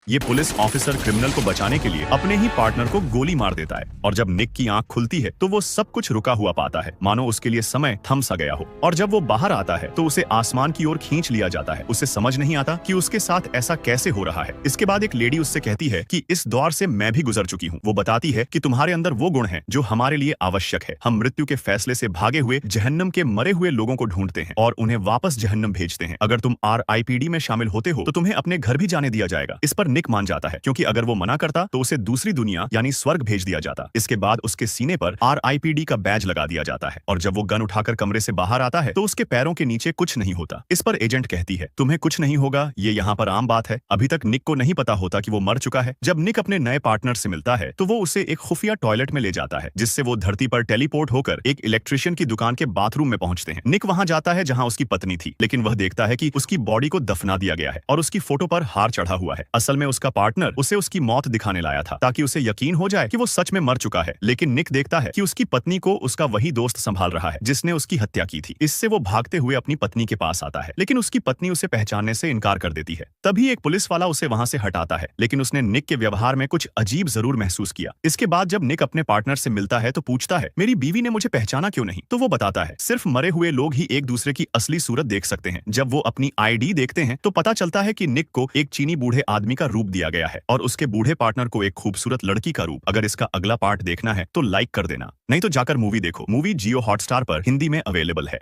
ये police officer criminal को बचाने के लिए अपने ही पार्टनर को गोली मार देता है और जब निक की आंख खुलती है तो वो सब कुछ रुका हुआ पाता है, मानो उसके लिए समय थम सा गया हो। और जब वो बाहर आता है तो उसे आसमान की ओर खींच लिया जाता है। उसे समझ नहीं आता कि उसके साथ ऐसा कैसे हो रहा है। इसके बाद एक लेडी उससे कहती है कि इस द्वार से मैं भी गुजर चुकी हूँ। वो बताती है कि तुम्हारे अंदर वो गुण है जो हमारे लिए आवश्यक है। हम मृत्यु के फैसले से भागे हुए जहन्नम के मरे हुए लोगों को ढूंढते हैं और उन्हें वापस जहन्नम भेजते हैं। अगर तुम RIPD में शामिल होते हो तो तुम्हें अपने घर भी जाने दिया जाएगा। इस पर निक मान जाता है, क्योंकि अगर वो मना करता तो उसे दूसरी दुनिया यानी स्वर्ग भेज दिया जाता। इसके बाद उसके सीने पर RIPD का बैज लगा दिया जाता है और जब वो गन उठाकर कमरे से बाहर आता है तो उसके पैरों के नीचे कुछ नहीं होता। इस पर एजेंट कहती है, तुम्हें कुछ नहीं होगा, ये यहाँ पर आम बात है। अभी तक निक को नहीं पता होता कि वो मर चुका है। जब निक अपने नए पार्टनर से मिलता है तो वो उसे एक खुफिया टॉयलेट में ले जाता है, जिससे वो धरती पर टेलीपोर्ट होकर एक इलेक्ट्रिशियन की दुकान के बाथरूम में पहुंचते हैं। निक वहां जाता है जहां उसकी पत्नी थी, लेकिन वह देखता है कि उसकी बॉडी को दफना दिया गया है और उसकी फोटो पर हार चढ़ा हुआ है। असल में उसका पार्टनर उसे उसकी मौत दिखाने लाया था ताकि उसे यकीन हो जाए कि वो सच में मर चुका है। लेकिन निक देखता है कि उसकी पत्नी को उसका वही दोस्त संभाल रहा है जिसने उसकी हत्या की थी। इससे वो भागते हुए अपनी पत्नी के पास आता है, लेकिन उसकी पत्नी उसे पहचानने से इनकार कर देती है। तभी एक पुलिस वाला उसे वहां से हटाता है, लेकिन उसने निक के व्यवहार में कुछ अजीब जरूर महसूस किया। इसके बाद जब निक अपने पार्टनर से मिलता है तो पूछता है, मेरी बीवी ने मुझे पहचाना क्यों नहीं? तो वो बताता है, सिर्फ मरे हुए लोग ही एक दूसरे की असली सूरत देख सकते हैं। जब वो अपनी ID देखते हैं तो पता चलता है कि निक को एक चीनी बूढ़े आदमी का रूप दिया गया है और उसके बूढ़े पार्टनर को एक खूबसूरत लड़की का रूप। अगर इसका अगला पार्ट देखना है तो लाइक कर देना, नहीं तो जाकर मूवी देखो। मूवी जियो हॉटस्टार पर हिंदी में अवेलेबल है।